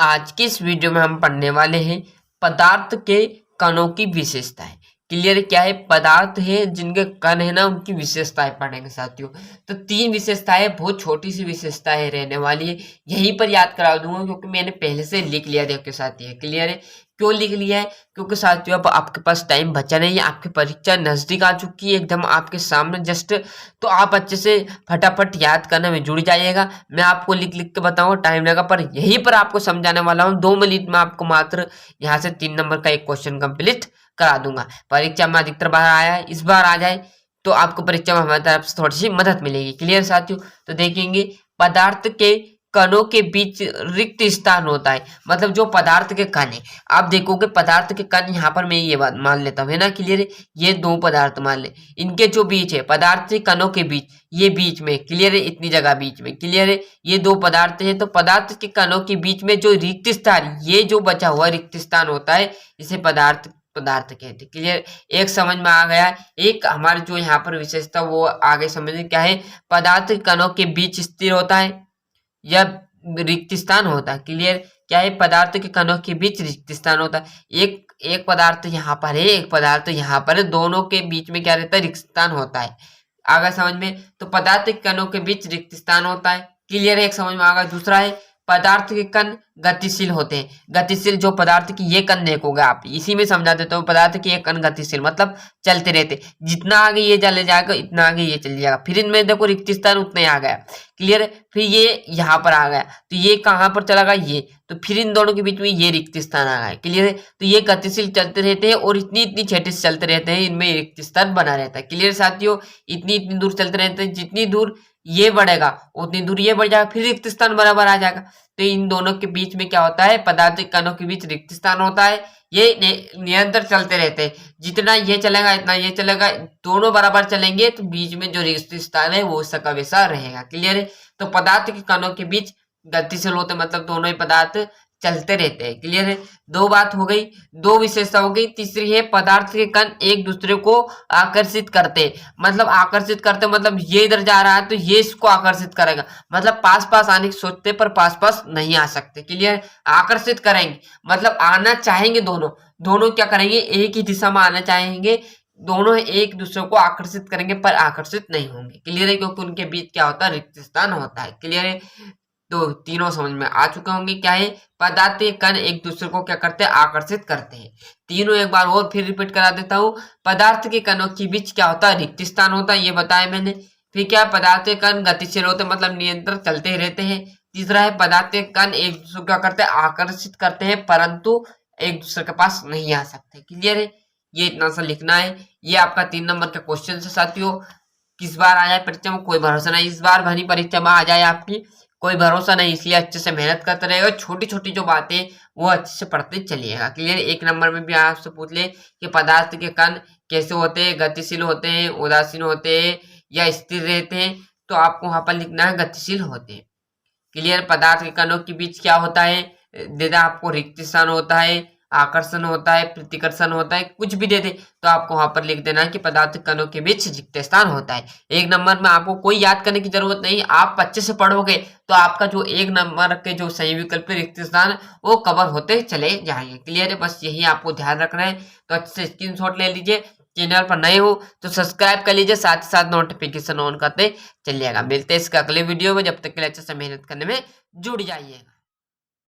आज की इस वीडियो में हम पढ़ने वाले हैं पदार्थ के कणों की विशेषताएं। क्लियर? क्या है? पदार्थ है जिनके कण है ना, उनकी विशेषताएं पढ़ेंगे साथियों। तो 3 विशेषताएं, बहुत छोटी सी विशेषताएं रहने वाली है, यहीं पर याद करा दूंगा क्योंकि मैंने पहले से लिख लिया देखो साथियों। क्लियर है? क्यों लिख लिया है? क्योंकि साथियों अब आपके पास टाइम बचा नहीं है, आपकी परीक्षा नजदीक आ चुकी है, एकदम आपके सामने जस्ट। तो आप अच्छे से फटाफट याद करने में जुड़ जाइएगा। मैं आपको लिख लिख के बताऊंगा, टाइम लगा, पर यहीं पर आपको समझाने वाला हूँ। 2 मिनट में आपको मात्र यहाँ से 3 नंबर का एक क्वेश्चन कंप्लीट करा दूंगा। परीक्षा में अधिकतर बार आया है, इस बार आ जाए तो आपको परीक्षा में हमारी तरफ से थोड़ी सी मदद मिलेगी। क्लियर साथियों? तो देखेंगे पदार्थ के कणों के बीच रिक्त स्थान होता है, मतलब जो पदार्थ के कण है। आप देखोगे पदार्थ के कण, यहाँ पर मैं ये बात मान लेता हूँ, है ना? क्लियर है? ये 2 पदार्थ मान ले, इनके जो बीच है पदार्थ के कणों के बीच, ये बीच में, क्लियर है? इतनी जगह बीच में, क्लियर है? ये 2 पदार्थ है, तो पदार्थ के कणों के बीच में जो रिक्त स्थान, ये जो बचा हुआ रिक्त स्थान होता है, इसे पदार्थ पदार्थ कहते हैं। क्लियर? एक समझ में आ गया। एक हमारे जो यहाँ पर विशेषता वो आगे समझे क्या है। पदार्थ के कणों के बीच स्थिर होता है या रिक्त स्थान होता है। क्लियर? क्या है? पदार्थ के कणों के बीच रिक्त स्थान होता है। एक पदार्थ यहाँ पर है, एक पदार्थ यहाँ पर है, दोनों के बीच में क्या रहता है? रिक्त स्थान होता है। आगे समझ में? तो पदार्थ के कणों के बीच रिक्त स्थान होता है। क्लियर है? एक समझ में आ गया। दूसरा है पदार्थ के कण गतिशील होते हैं। गतिशील जो पदार्थ की ये कण देखोगे आप, इसी में समझा देता हूँ। पदार्थ की ये कण गतिशील मतलब चलते रहते, जितना आगे ये चले जाएगा इतना आगे ये चल जाएगा। फिर इनमें देखो रिक्त स्थान उतना ही आ गया। क्लियर? फिर ये यहाँ पर आ गया, तो ये कहाँ पर चला गया? ये, तो फिर इन दोनों के बीच में ये रिक्त स्थान आ गया। क्लियर है? तो ये गतिशील चलते रहते हैं और इतनी इतनी क्षेत्र से चलते रहते हैं, इनमें रिक्त स्थान बना रहता है। क्लियर साथियों? इतनी इतनी दूर चलते रहते हैं, जितनी दूर ये बढ़ेगा उतनी दूर ये बढ़ जाएगा, फिर रिक्त स्थान बराबर आ जाएगा। तो इन दोनों के बीच में क्या होता है? पदार्थ कणों के बीच रिक्त स्थान होता है। ये निरंतर चलते रहते हैं, जितना ये चलेगा इतना ये चलेगा, दोनों बराबर चलेंगे तो बीच में जो रिक्त स्थान है वो उसका वैसा रहेगा। क्लियर है? तो पदार्थ के कणों के बीच गतिशील होते मतलब दोनों ही पदार्थ चलते रहते हैं। क्लियर है? 2 बात हो गई, 2 विशेषता हो गई। तीसरी है पदार्थ के कण एक दूसरे को आकर्षित करते, मतलब आकर्षित करते मतलब ये इधर जा रहा है तो ये इसको आकर्षित करेगा, मतलब पास पास आने की सोचते पर पास पास नहीं आ सकते। क्लियर? आकर्षित करेंगे मतलब आना चाहेंगे, दोनों दोनों क्या करेंगे? एक ही दिशा में आना चाहेंगे, दोनों एक दूसरे को आकर्षित करेंगे पर आकर्षित नहीं होंगे। क्लियर है? क्योंकि उनके बीच क्या होता है? रिक्त स्थान होता है। क्लियर है? तो तीनों समझ में आ चुके होंगे। क्या है? पदार्थ के कण एक दूसरे को क्या करते हैं? आकर्षित करते हैं। तीनों एक बार और फिर रिपीट करा देता हूँ। पदार्थ के कणों के बीच क्या होता है? रिक्त स्थान होता है, ये बताया मैंने। फिर क्या? पदार्थ के कण गतिशील होते हैं मतलब निरंतर चलते ही रहते हैं। तीसरा है पदार्थ के कण एक दूसरे को क्या करते हैं? आकर्षित करते हैं, परंतु एक दूसरे के पास नहीं आ सकते। क्लियर है? ये इतना सा लिखना है। ये आपका 3 नंबर का क्वेश्चन है साथियों। किस बार आ जाए परीक्षा में कोई भरोसा नहीं, इस बार भरी परीक्षा में आ जाए आपकी कोई भरोसा नहीं, इसलिए अच्छे से मेहनत करते रहेगा। छोटी छोटी जो बातें वो अच्छे से पढ़ते चलिएगा। क्लियर? 1 नंबर में भी आपसे पूछ ले कि पदार्थ के कण कैसे होते हैं? गतिशील होते हैं, उदासीन होते हैं या स्थिर रहते हैं? तो आपको वहां पर लिखना है गतिशील होते हैं। क्लियर? पदार्थ के कणों के बीच क्या होता है? दे दे आपको रिक्त स्थान होता है, आकर्षण होता है, प्रतिकर्षण होता है, कुछ भी दे दे तो आपको वहां पर लिख देना है कि पदार्थ कणों के बीच रिक्त स्थान होता है। 1 नंबर में आपको कोई याद करने की जरूरत नहीं, आप अच्छे से पढ़ोगे तो आपका जो 1 नंबर के जो सही विकल्प रिक्त स्थान वो कवर होते चले जाएंगे। क्लियर है? बस यही आपको ध्यान रखना है। तो अच्छे से स्क्रीनशॉट ले लीजिए। चैनल पर नए हो तो सब्सक्राइब कर लीजिए, साथ ही साथ नोटिफिकेशन ऑन करते चलिएगा। मिलते हैं इसके अगले वीडियो में, जब तक के लिए अच्छे से मेहनत करने में जुड़ जाइएगा।